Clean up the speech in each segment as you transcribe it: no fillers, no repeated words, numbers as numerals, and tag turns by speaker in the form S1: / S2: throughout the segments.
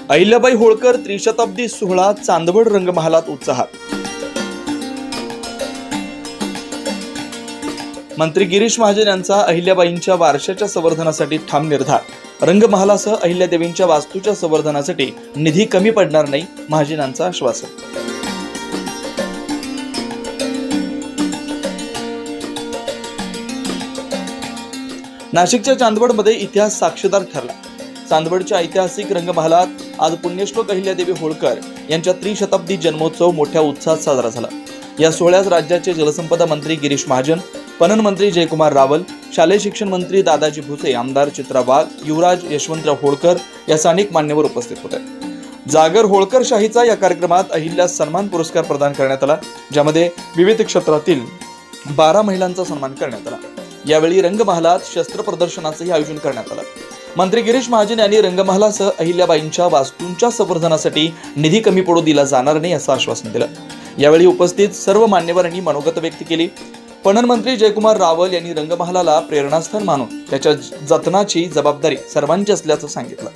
S1: अहिल्याबाई होळकर त्रिशताब्दी सोहळा चांदवड रंगमहालात उत्साहात। मंत्री गिरीश महाजन यांचा अहिल्याबाईंच्या वारशाच्या संवर्धनासाठी ठाम निर्धार। रंगमहालासह अहिल्यादेवींच्या वास्तूच्या संवर्धनासाठी निधी कमी पडणार नाही, महाजनांचं आश्वासन। नाशिकच्या चांदवडमध्ये इतिहास साक्षीदार ठरला। चांदवडच्या ऐतिहासिक रंगमहालात आज पुण्यश्लोक अहिल्यादेवी होळकर यांच्या त्रिशताब्दी जन्मोत्सव मोठ्या उत्साहात साजरा झाला। या सोहळ्यात राज्याचे जलसंपदा मंत्री गिरीश महाजन, पणन मंत्री जयकुमार रावल, शालेय शिक्षण मंत्री दादाजी भुसे, आमदार चित्रा वाघ, युवराज यशवंतराव होळकर या अनेक मान्यवर उपस्थित होते। जागर होळकर शाहीचा या कार्यक्रमात अहिल्या सन्मान पुरस्कार प्रदान करण्यात आला, ज्यामध्ये विविध क्षेत्रातील 12 महिलांचा सन्मान करण्यात आला। यावेळी रंगमहालात शस्त्र प्रदर्शनाचेही आयोजन करण्यात आलं। मंत्री गिरीश महाजन यांनी रंगमहालासह अहिल्याबाईंच्या वास्तूंच्या संवर्धनासाठी निधी कमी पडू दिला जाणार नाही असं आश्वासन दिलं। यावेळी उपस्थित सर्व मान्यवरांनी मनोगत व्यक्त केली। पणन मंत्री जयकुमार रावल यांनी रंगमहालाला प्रेरणास्थान मानून त्याच्या जतनाची जबाबदारी सर्वांची असल्याचं सांगितलं।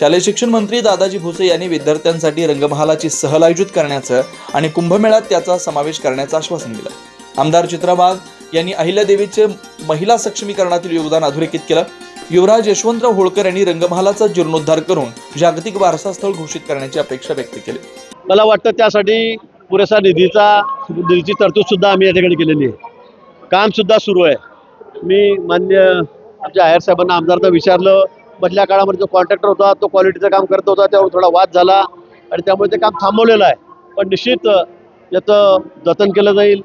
S1: शालेय शिक्षण मंत्री दादाजी भुसे यांनी विद्यार्थ्यांसाठी रंगमहालाची सहल आयोजित करण्याचं आणि कुंभमेळ्यात त्याचा समावेश करण्याचं आश्वासन दिलं। आमदार चित्रा वाघ यांनी अहिल्यादेवीचे महिला सक्षमीकरणातील योगदान अधोरेखित केलं। युवराज यशवंतराव होळकर यांनी रंगमहालाचा जीर्णोद्धार करून जागतिक वारसा स्थळ घोषित करण्याची अपेक्षा व्यक्त केली।
S2: मला वाटतं त्यासाठी पुरेसा निधीची तरतूद सुद्धा आम्ही या ठिकाणी केलेली आहे। काम सुद्धा सुरू आहे। मी मान्य आमच्या आयर साहेबांना आमदारांना विचारलं, मधल्या काळामध्ये जो कॉन्ट्रॅक्टर होता तो क्वालिटीचं काम करत होता, त्यावर थोडा वाद झाला आणि त्यामुळे ते काम थांबवलेलं आहे। पण निश्चित याचं जतन केलं जाईल,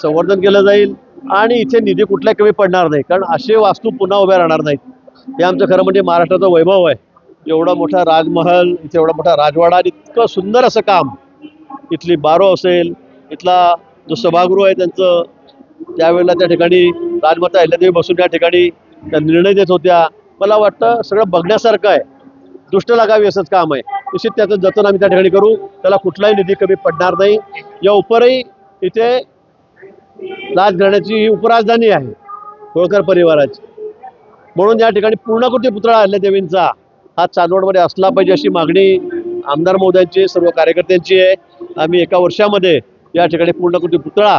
S2: संवर्धन केलं जाईल आणि इथे निधी कुठल्या कमी पडणार नाही, कारण असे वास्तू पुन्हा उभ्या राहणार नाहीत। हे आमचं खरं म्हणजे महाराष्ट्राचं वैभव आहे। एवढा मोठा राजमहल, इथे एवढा मोठा राजवाडा आणि इतकं सुंदर असं काम, इथली बारो असेल, इथला जो सभागृह आहे त्यांचं, त्यावेळेला त्या ठिकाणी राजमाता अहिल्यादेवी बसून त्या ठिकाणी त्या निर्णय देत होत्या। मला वाटतं सगळं बघण्यासारखं आहे। दृष्ट लागावी असंच काम आहे। निश्चित त्याचं जतन आम्ही त्या ठिकाणी करू, त्याला कुठलाही निधी कमी पडणार नाही। या उपरही इथे राजघराण्याची ही उपराजधानी आहे होळकर परिवाराची, म्हणून या ठिकाणी पूर्णाकृती पुतळा अहिल्यादेवींचा हा चांदवडमध्ये असला पाहिजे अशी मागणी आमदार महोदयांची, सर्व कार्यकर्त्यांची आहे। आम्ही एका वर्षामध्ये या ठिकाणी पूर्णाकृती पुतळा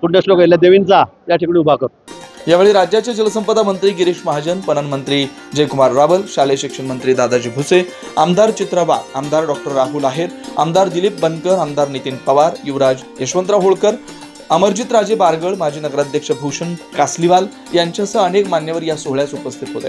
S2: पुण्यश्लोक अहिल्यादेवींचा या ठिकाणी उभा करू।
S1: यावेळी राज्याचे जलसंपदा मंत्री गिरीश महाजन, पणन मंत्री जयकुमार रावल, शालेय शिक्षण मंत्री दादाजी भुसे, आमदार चित्रा वाघ, आमदार डॉक्टर राहुल आहेर, आमदार दिलीप बनकर, आमदार नितीन पवार, युवराज यशवंतराव होळकर, अमरजित राजे बारगळ, माजी नगराध्यक्ष भूषण कासलीवाल यांच्यासह अनेक मान्यवर या सोहळ्यास उपस्थित होते।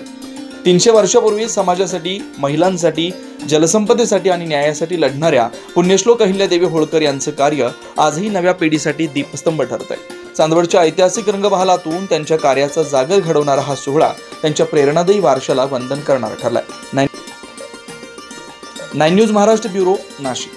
S1: 300 वर्षापूर्वी समाजासाठी, महिलांसाठी, जलसंपदेसाठी आणि न्यायासाठी लढणाऱ्या पुण्यश्लोक अहिल्यादेवी होळकर यांचं कार्य आजही नव्या पिढीसाठी दीपस्तंभ ठरत आहे। चांदवडच्या ऐतिहासिक रंगमहालातून त्यांच्या कार्याचा जागर घडवणारा हा सोहळा त्यांच्या प्रेरणादायी वारशाला वंदन करणारा ठरलाय। 9 न्यूज महाराष्ट्र ब्युरो, नाशिक।